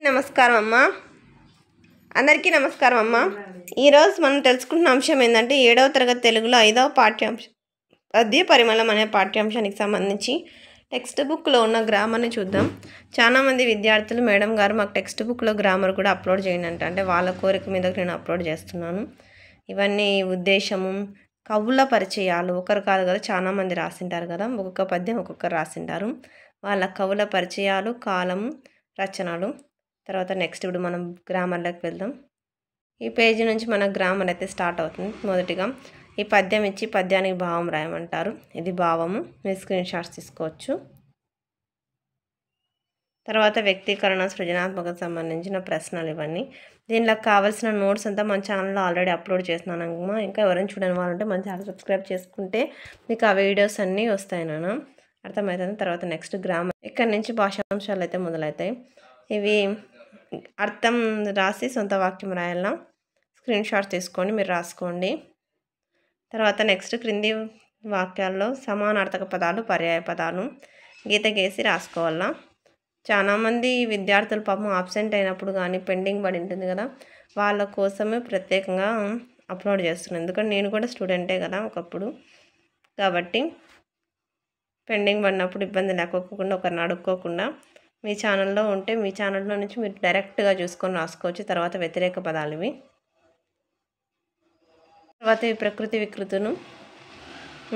నమస్కారం అమ్మ. అందరికీ నమస్కారం అమ్మ. ఈరోజు మనం తెలుసుకుంటున్న అంశం ఏంటంటే 7వ తరగతి తెలుగులో 5వ పాఠ్యాంశం పద్య పరిమళం అనే పాఠ్యాంశానికి సంబంధించి టెక్స్ట్ బుక్లో ఉన్న గ్రామర్ని చూద్దాం. చాలామంది విద్యార్థులు మేడం గారు మాకు టెక్స్ట్ బుక్లో గ్రామర్ కూడా అప్లోడ్ చేయండి అంటే వాళ్ళ కోరిక మీద నేను అప్లోడ్ చేస్తున్నాను. ఇవన్నీ ఉద్దేశము, కవుల పరిచయాలు ఒకరు కాదు కదా, చాలామంది రాసింటారు కదా, ఒక్కొక్క పద్యం ఒక్కొక్కరు రాసింటారు. వాళ్ళ కవుల పరిచయాలు, కాలము, రచనలు. తర్వాత నెక్స్ట్ ఇప్పుడు మనం గ్రామర్లోకి వెళ్దాం. ఈ పేజీ నుంచి మన గ్రామర్ అయితే స్టార్ట్ అవుతుంది. మొదటిగా ఈ పద్యం ఇచ్చి పద్యానికి భావం రాయమంటారు. ఇది భావము, మీరు స్క్రీన్ షాట్స్ తీసుకోవచ్చు. తర్వాత వ్యక్తీకరణ, సృజనాత్మకత సంబంధించిన ప్రశ్నలు ఇవన్నీ. దీనిలో కావాల్సిన నోట్స్ అంతా మన ఛానల్లో ఆల్రెడీ అప్లోడ్ చేస్తున్నాను అమ్మా. ఇంకా ఎవరైనా చూడని వాళ్ళు ఉంటే మన ఛానల్ సబ్స్క్రైబ్ చేసుకుంటే మీకు ఆ వీడియోస్ అన్నీ వస్తాయి నాన్న, అర్థమవుతుంది. తర్వాత నెక్స్ట్ గ్రామర్, ఇక్కడ నుంచి భాషాంశాలు అయితే మొదలవుతాయి. ఇవి అర్థం రాసి సొంత వాక్యం రాయాల. స్క్రీన్ షాట్ తీసుకొని మీరు రాసుకోండి. తర్వాత నెక్స్ట్ క్రింది వాక్యాల్లో సమానార్థక పదాలు, పర్యాయ పదాలు గీత గీసి రాసుకోవాలా. చాలామంది విద్యార్థులు పాపం ఆబ్సెంట్ అయినప్పుడు కానీ పెండింగ్ పడి ఉంటుంది కదా, వాళ్ళ కోసమే ప్రత్యేకంగా అప్లోడ్ చేస్తున్నాను. ఎందుకంటే నేను కూడా స్టూడెంటే కదా ఒకప్పుడు, కాబట్టి పెండింగ్ పడినప్పుడు ఇబ్బంది లేకోకుండా, ఒకరిని అడుక్కోకుండా మీ ఛానల్లో ఉంటే మీ ఛానల్లో నుంచి మీరు డైరెక్ట్గా చూసుకొని రాసుకోవచ్చు. తర్వాత వ్యతిరేక పదాలు ఇవి. తర్వాత ఈ ప్రకృతి వికృతులు.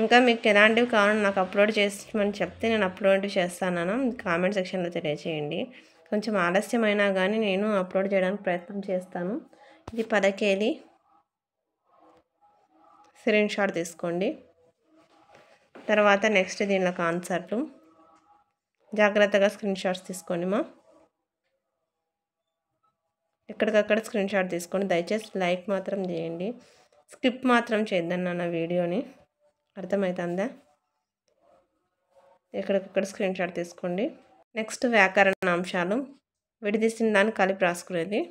ఇంకా మీకు ఎలాంటివి కావాలని నాకు అప్లోడ్ చేసామని చెప్తే నేను అప్లోడ్ చేస్తాను. కామెంట్ సెక్షన్లో తెలియజేయండి. కొంచెం ఆలస్యమైనా కానీ నేను అప్లోడ్ చేయడానికి ప్రయత్నం చేస్తాను. ఇది పదకేలి, స్క్రీన్ షాట్ తీసుకోండి. తర్వాత నెక్స్ట్ దీనిలో కాన్సెప్ట్లు జాగ్రత్తగా స్క్రీన్ షాట్స్ తీసుకోండి మా. ఎక్కడికక్కడ స్క్రీన్ షాట్ తీసుకోండి. దయచేసి లైక్ మాత్రం చేయండి, స్కిప్ మాత్రం చేద్దాం నా వీడియోని, అర్థమవుతుందా. ఎక్కడికక్కడ స్క్రీన్ షాట్ తీసుకోండి. నెక్స్ట్ వ్యాకరణ అంశాలు, విడిదీసిన దాన్ని కలిపి రాసుకునేది.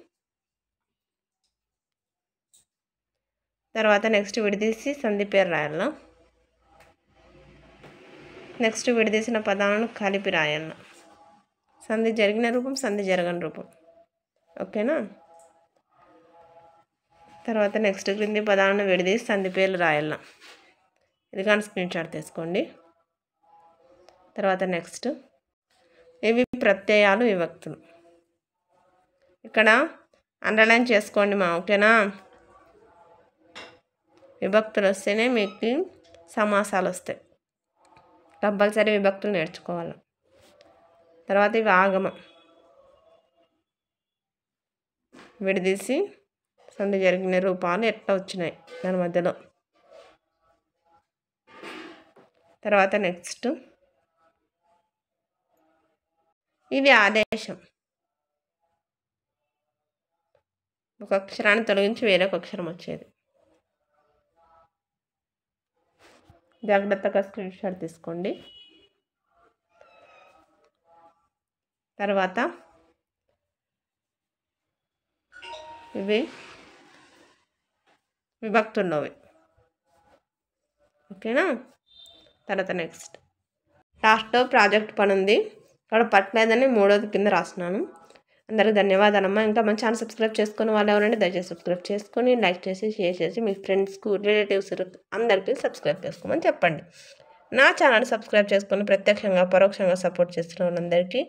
తర్వాత నెక్స్ట్ విడిదీసి సంధి పేరు రాయాల. నెక్స్ట్ విడదీసిన పదాలను కలిపి రాయాల. సంధి జరిగిన రూపం, సంధి జరగని రూపం, ఓకేనా. తర్వాత నెక్స్ట్ క్రింది పదాలను విడదీసి సంధి పేర్లు రాయాల. ఇది కానీ స్క్రీన్ షాట్ తీసుకోండి. తర్వాత నెక్స్ట్ ఇవి ప్రత్యయాలు, విభక్తులు. ఇక్కడ అండర్లైన్ చేసుకోండి మా, ఓకేనా. విభక్తులు వస్తేనే మీకు సమాసాలు వస్తాయి. కంపల్సరీ విభక్తులు నేర్చుకోవాలి. తర్వాత ఇవి ఆగమం, విడదీసి సంధి జరిగిన రూపాలు ఎట్లా వచ్చినాయి దాని మధ్యలో. తర్వాత నెక్స్ట్ ఇది ఆదేశం, ఒక అక్షరాన్ని తొలగించి వేరొక అక్షరం వచ్చేది. జాగ్రత్తగా స్క్రీన్ షాట్ తీసుకోండి. తర్వాత ఇవి విభక్తుల్లోవి, ఓకేనా. తర్వాత నెక్స్ట్ లాస్ట్లో ప్రాజెక్ట్ పని ఉంది, ఇక్కడ పట్టలేదని 3వది కింద రాస్తున్నాను. అందరికీ ధన్యవాదాలమ్మా. ఇంకా మన ఛానల్ సబ్స్క్రైబ్ చేసుకుని వాళ్ళు ఎవరంటే దయచేసి సబ్స్క్రైబ్ చేసుకొని లైక్ చేసి షేర్ చేసి మీ ఫ్రెండ్స్కు, రిలేటివ్స్ అందరికీ సబ్స్క్రైబ్ చేసుకోమని చెప్పండి. నా ఛానల్ సబ్స్క్రైబ్ చేసుకొని ప్రత్యక్షంగా పరోక్షంగా సపోర్ట్ చేస్తున్న వాళ్ళందరికీ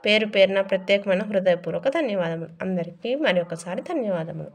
పేరు పేరున ప్రత్యేకమైన హృదయపూర్వక ధన్యవాదములు. అందరికీ మరి ఒకసారి ధన్యవాదములు.